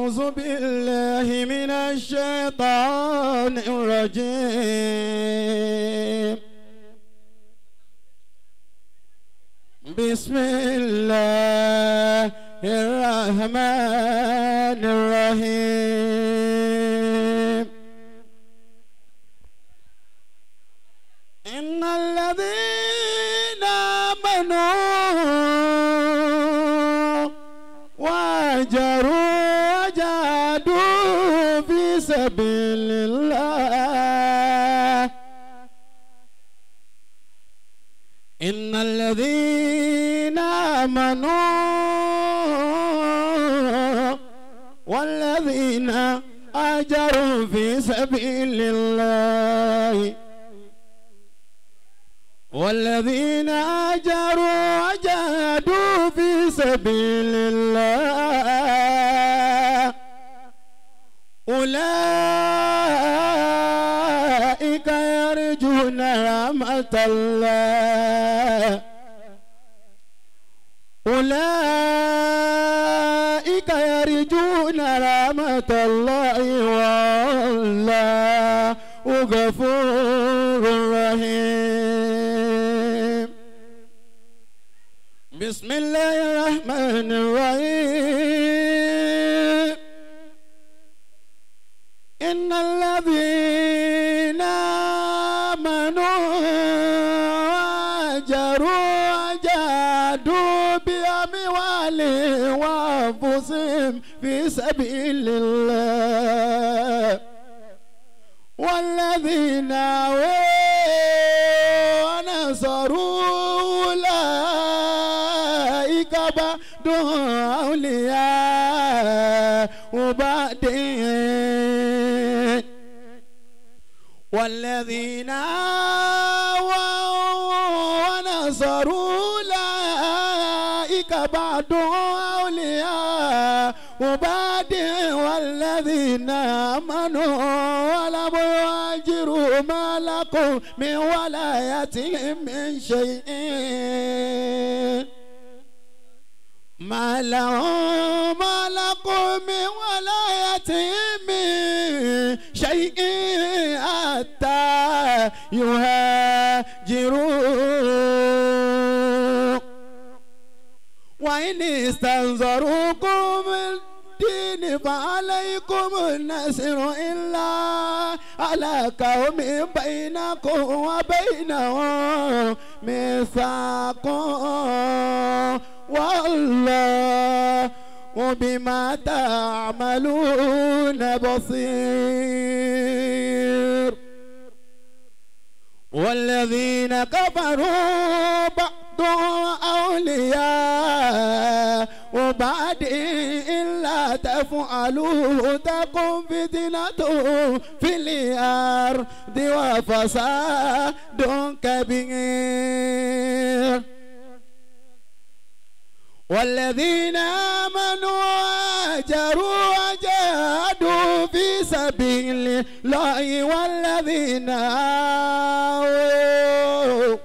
أعوذ بالله من الشيطان الرجيم. بسم الله الرحمن الرحيم. إن الذين آمنوا وهاجروا وجاهدوا في سبيل الله إن الذين آمنوا والذين هاجروا في سبيل الله والذين هاجروا وجاهدوا في سبيل الله أولئك يرجون رحمة الله أولئك يرجون رحمة الله والله غفور رحيم. بسم الله الرحمن الرحيم. إن الذين آمنوا وهاجروا وجاهدوا بأموالهم وأنفسهم في سبيل الله والذين ونصروا أولئك بعضهم أولياء وبعض والذين ونصروا أولئك بعضهم أولياء وبعض والذين آمنوا ولم يهاجروا ما لكم من ولايتهم من شيء ما لكم من ولايتهم من شيء حتى يهاجروا وإن استنصروكم الدين فعليكم النصر إلا على قوم بينكم وبينهم ميثاق والله وبما تعملون بصير. والذين كفروا بعضهم أولياء وبعد إلا تفعلوه تكن فتنة في الأرض وفساد كبير. والذين آمنوا وهاجروا وجاهدوا في سبيل الله والذين آووا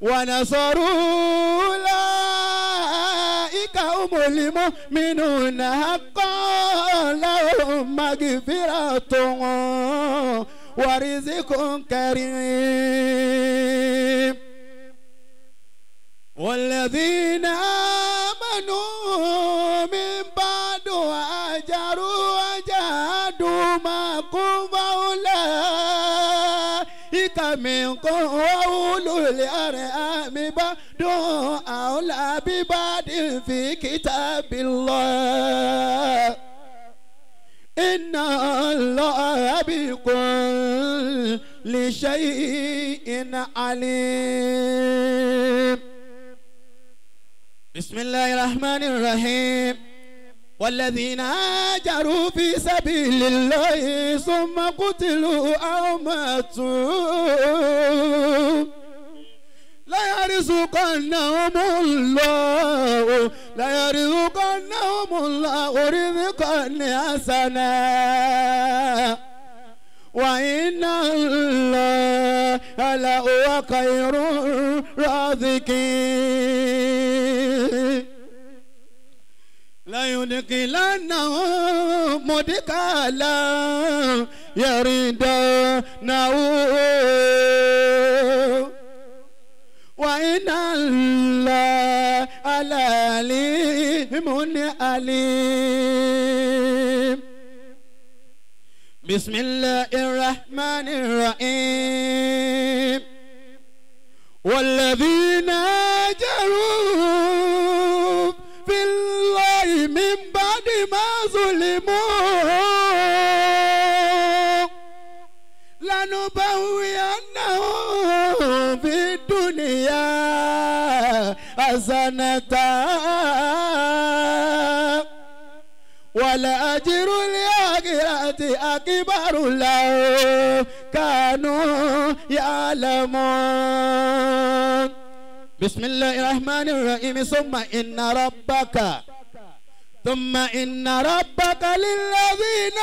ونصروا أولئك هم المؤمنون حقا لهم مغفرة ورزق كريم. والذين آمنوا من بعد وهاجروا وجاهدوا معكم فأولئك منكم وأولو الأرحام بعضهم أولى ببعض في كتاب الله إن الله بكل شيء عليم. بسم الله الرحمن الرحيم. والذين هاجروا في سبيل الله ثم قتلوا أو ماتوا ليرزقنهم الله رزقا حسنا وإن الله لهو خير الرازقين. لا وليدخلنهم مدخلا يرضونه وإن الله عليم عليم. بسم الله الرحمن الرحيم. والذين هاجروا في الله من بعد ما ظلموا لنبوئنهم في الدنيا حسنة ولأجر الآخرة أكبر لو كانوا يعلمون. بسم الله الرحمن الرحيم. ثم إن ربك للذين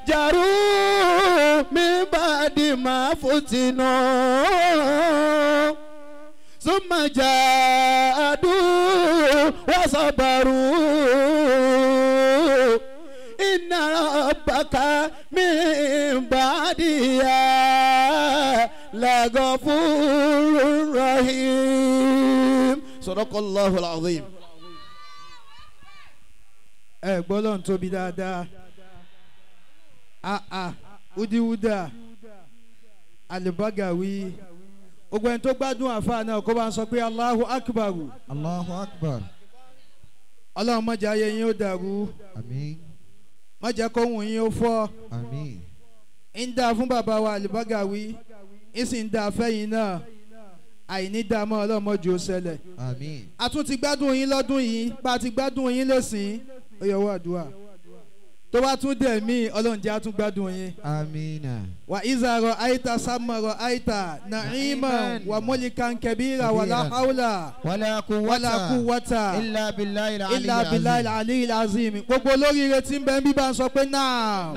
جروا من بعد ما فتنوا ثم جاهدوا وصبروا إن ربك من بعدها لغفور رحيم. صدق الله العظيم. gbọ́dọ̀ tóbi dáadáa udiwuda Al-Bagawi gbogbo ẹni tó gbádùn àfáà náà kó bá ń sọ pé Allahu Akbar. Allahu Akbar. Ọlọ́run má jẹ́ ayé yín ó dàrú. Àmín. Má jẹ́ kóhùn yín ó fọ́. Àmín. ń dá fún bàbá wa Al-Bagawi ń sì ń dá fẹ́yìn náà àìní dààmú Ọlọ́run má jẹ́ ó ṣẹlẹ̀. Àmín. A tún ti gbádùn yín lọ́dún yìí bá a ti gbádùn yín lẹ́sìn ó yẹ wá àdúrà tó bá tún dẹ̀ mí Ọlọ́run jẹ́ a tún gbádùn yín. Amina. Wa iza ra'aita samma ra'aita na'iman wa mulkan kabira wala hawla wala quwwata illa billahi al-aliyyil azim. Gbogbo olóríire tí ń bẹ ń bí bá ń sọ pé náà.